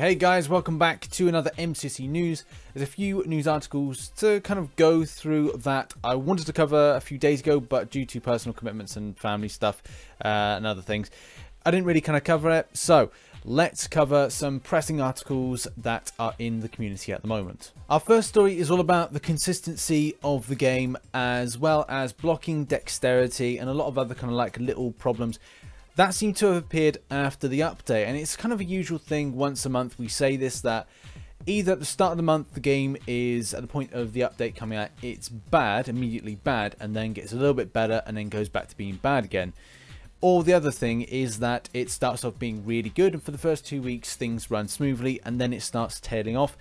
Hey guys, welcome back to another MCC news. There's a few news articles to kind of go through that I wanted to cover a few days ago, but due to personal commitments and family stuff and other things, I didn't really kind of cover it. So let's cover some pressing articles that are in the community at the moment. Our first story is all about the consistency of the game, as well as blocking, dexterity, and a lot of other kind of like little problems that seem to have appeared after the update. And it's kind of a usual thing once a month we say this, that either at the start of the month the game is at the point of the update coming out, it's bad, immediately bad, and then gets a little bit better and then goes back to being bad again. Or the other thing is that it starts off being really good and for the first 2 weeks things run smoothly and then it starts tailing off,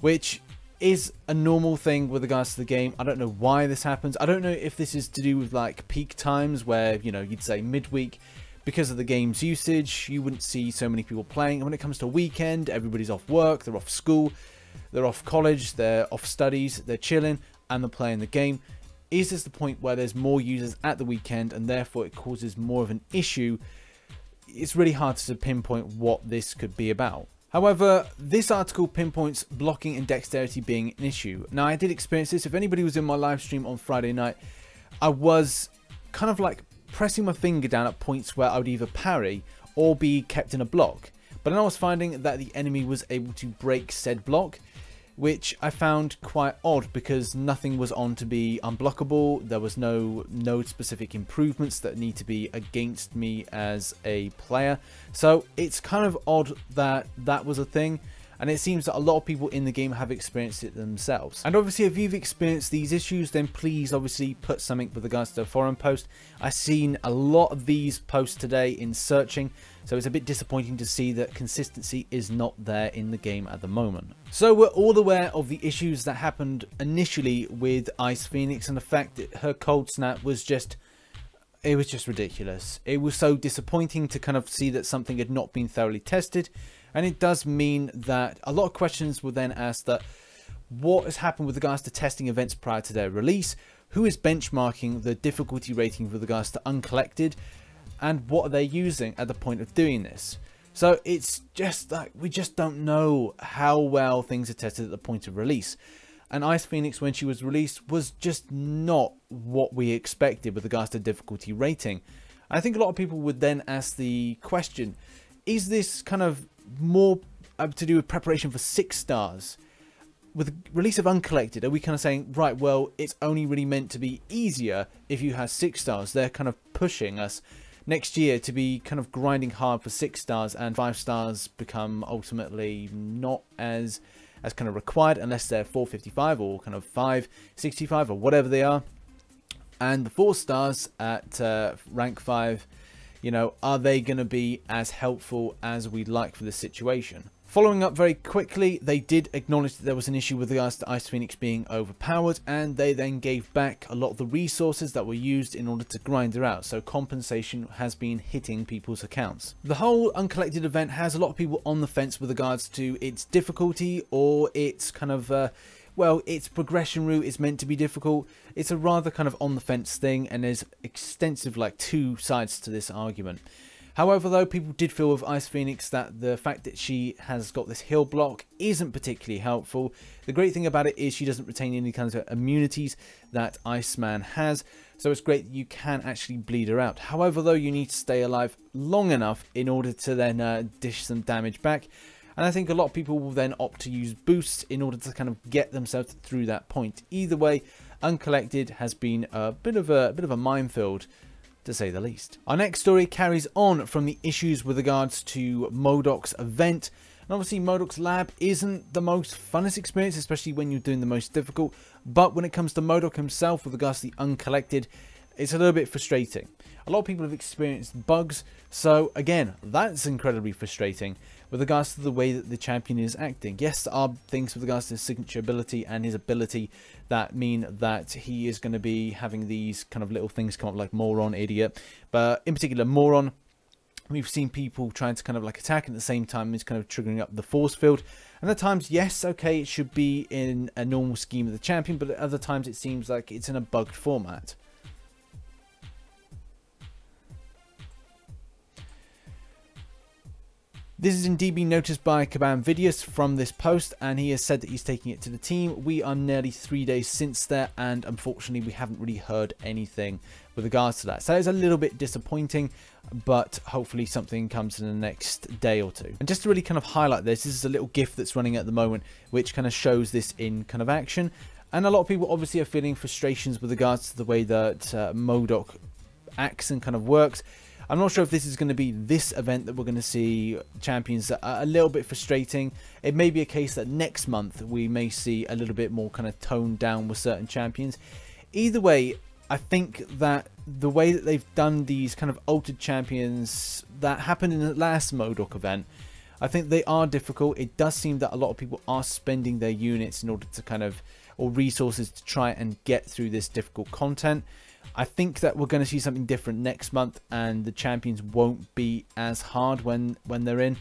which is a normal thing with regards to the game. I don't know why this happens. I don't know if this is to do with like peak times where, you know, you'd say midweek, because of the game's usage, you wouldn't see so many people playing. And when it comes to a weekend, everybody's off work, they're off school, they're off college, they're off studies, they're chilling, and they're playing the game. Is this the point where there's more users at the weekend and therefore it causes more of an issue? It's really hard to pinpoint what this could be about. However, this article pinpoints blocking and dexterity being an issue. Now, I did experience this. If anybody was in my live stream on Friday night, I was kind of like pressing my finger down at points where I would either parry or be kept in a block. But then I was finding that the enemy was able to break said block, which I found quite odd because nothing was on to be unblockable. There was no specific improvements that need to be against me as a player. So it's kind of odd that that was a thing. And it seems that a lot of people in the game have experienced it themselves. And obviously, if you've experienced these issues, then please obviously put something with regards to a forum post. I've seen a lot of these posts today in searching, so it's a bit disappointing to see that consistency is not there in the game at the moment. So we're all aware of the issues that happened initially with Ice Phoenix and the fact that her cold snap was just... it was just ridiculous. It was so disappointing to kind of see that something had not been thoroughly tested. And it does mean that a lot of questions were then asked that what has happened with regards to testing events prior to their release, who is benchmarking the difficulty rating with regards to Uncollected, and what are they using at the point of doing this. So it's just like we just don't know how well things are tested at the point of release. And Ice Phoenix, when she was released, was just not what we expected with regards to difficulty rating. I think a lot of people would then ask the question, is this kind of more to do with preparation for 6 stars? With the release of Uncollected, are we kind of saying, right, well, it's only really meant to be easier if you have 6 stars. They're kind of pushing us next year to be kind of grinding hard for 6 stars, and 5 stars become ultimately not as kind of required unless they're 455 or kind of 565 or whatever they are. And the 4 stars at rank 5, you know, are they going to be as helpful as we'd like for this situation? Following up very quickly, they did acknowledge that there was an issue with regards to Ice Phoenix being overpowered, and they then gave back a lot of the resources that were used in order to grind her out. So compensation has been hitting people's accounts. The whole Uncollected event has a lot of people on the fence with regards to its difficulty or its kind of... well, its progression route is meant to be difficult. It's a rather kind of on the fence thing, and there's extensive like 2 sides to this argument. However, though, people did feel with Ice Phoenix that the fact that she has got this heal block isn't particularly helpful. The great thing about it is she doesn't retain any kinds of immunities that Iceman has, so it's great that you can actually bleed her out. However, though, you need to stay alive long enough in order to then dish some damage back. And I think a lot of people will then opt to use boosts in order to kind of get themselves through that point. Either way, Uncollected has been a bit of a minefield, to say the least. Our next story carries on from the issues with regards to MODOK's event. And obviously MODOK's lab isn't the most funnest experience, especially when you're doing the most difficult. But when it comes to MODOK himself with regards to the Uncollected, it's a little bit frustrating. A lot of people have experienced bugs, so again, that's incredibly frustrating with regards to the way that the champion is acting. Yes, there are things with regards to his signature ability and his ability that mean that he is going to be having these kind of little things come up like moron, idiot. But in particular, moron, we've seen people trying to kind of like attack, and at the same time is kind of triggering up the force field. And at times, yes, okay, it should be in a normal scheme of the champion, but at other times it seems like it's in a bugged format. This has indeed been noticed by Kabam Vidius from this post, and he has said that he's taking it to the team. We are nearly 3 days since there, and unfortunately we haven't really heard anything with regards to that. So it's a little bit disappointing, but hopefully something comes in the next day or two. And just to really kind of highlight this is a little GIF that's running at the moment, which kind of shows this in kind of action. And a lot of people obviously are feeling frustrations with regards to the way that MODOK acts and kind of works. I'm not sure if this is going to be this event that we're going to see champions that are a little bit frustrating. It may be a case that next month we may see a little bit more kind of toned down with certain champions. Either way, I think that the way that they've done these kind of altered champions that happened in the last MODOK event, I think they are difficult. It does seem that a lot of people are spending their units in order to kind of, or resources to try and get through this difficult content. I think that we're going to see something different next month, and the champions won't be as hard when they're in.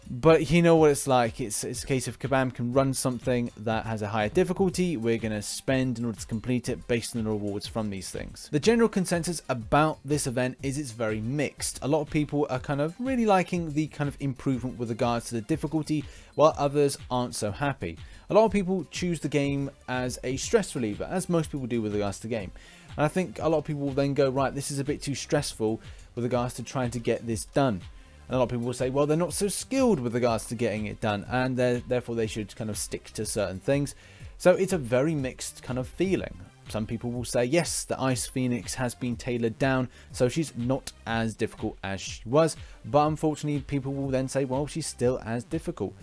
But you know what it's like. It's a case of Kabam can run something that has a higher difficulty. We're going to spend in order to complete it based on the rewards from these things. The general consensus about this event is it's very mixed. A lot of people are kind of really liking the kind of improvement with regards to the difficulty, while others aren't so happy. A lot of people choose the game as a stress reliever, as most people do with regards to the game. And I think a lot of people will then go, right, this is a bit too stressful with regards to trying to get this done. And a lot of people will say, well, they're not so skilled with regards to getting it done, and therefore they should kind of stick to certain things. So it's a very mixed kind of feeling. Some people will say, yes, the Ice Phoenix has been tailored down, so she's not as difficult as she was. But unfortunately, people will then say, well, she's still as difficult.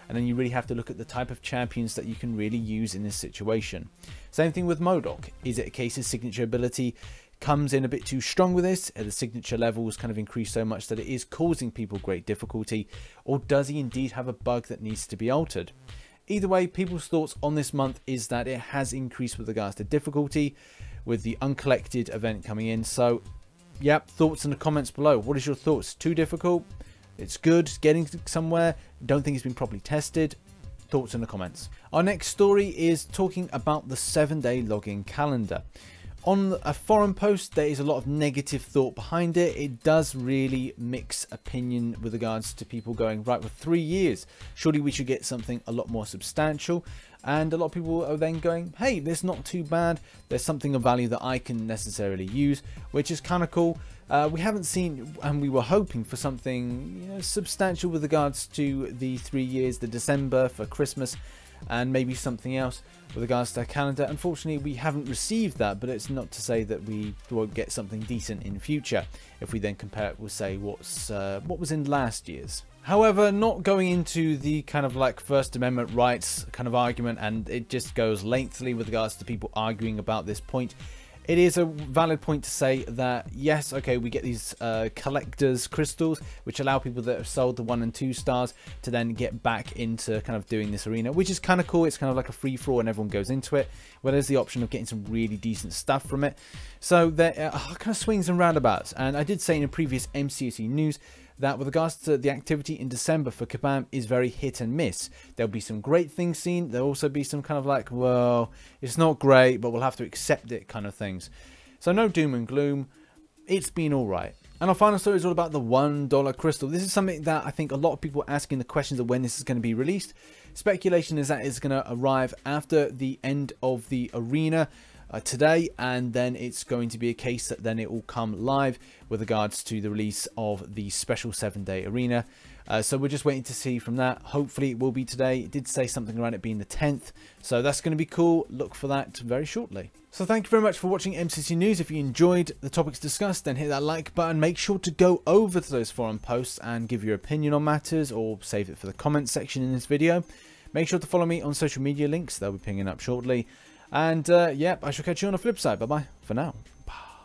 And then you really have to look at the type of champions that you can really use in this situation. Same thing with MODOK. Is it a case of signature ability comes in a bit too strong with this? The signature levels kind of increase so much that it is causing people great difficulty? Or does he indeed have a bug that needs to be altered? Either way, people's thoughts on this month is that it has increased with regards to difficulty with the Uncollected event coming in. So, yep, thoughts in the comments below. What is your thoughts? Too difficult? It's good, getting somewhere, don't think it's been properly tested. Thoughts in the comments. Our next story is talking about the 7-day login calendar. On a forum post, there is a lot of negative thought behind it. It does really mix opinion with regards to people going, right, with 3 years, surely we should get something a lot more substantial. And a lot of people are then going, hey, this is not too bad. There's something of value that I can necessarily use, which is kind of cool. We haven't seen, and we were hoping for something substantial with regards to the 3 years, the December for Christmas, and maybe something else with regards to our calendar. Unfortunately, we haven't received that, but it's not to say that we won't get something decent in future if we then compare it with, say, what was in last year's. However, not going into the kind of like First Amendment rights kind of argument, and it just goes lengthily with regards to people arguing about this point. It is a valid point to say that, yes, okay, we get these collector's crystals, which allow people that have sold the 1 and 2 stars to then get back into kind of doing this arena, which is kind of cool. It's kind of like a free-for-all and everyone goes into it, where there's the option of getting some really decent stuff from it. So there are kind of swings and roundabouts. And I did say in a previous MCSE news that with regards to the activity in December for Kabam is very hit and miss. There'll be some great things seen. There'll also be some kind of like, well, it's not great, but we'll have to accept it kind of things. So no doom and gloom. It's been all right. And our final story is all about the $1 crystal. This is something that I think a lot of people are asking the questions of when this is going to be released. Speculation is that it's going to arrive after the end of the arena today, and then it's going to be a case that then it will come live with regards to the release of the special 7-day arena. So we're just waiting to see from that. Hopefully it will be today. It did say something around it being the 10th, so that's going to be cool. Look for that very shortly. So thank you very much for watching MCC News. If you enjoyed the topics discussed, then hit that like button. Make sure to go over to those forum posts and give your opinion on matters, or save it for the comment section in this video. Make sure to follow me on social media links. They'll be pinging up shortly. And, yep, I shall catch you on the flip side. Bye-bye for now. Bye.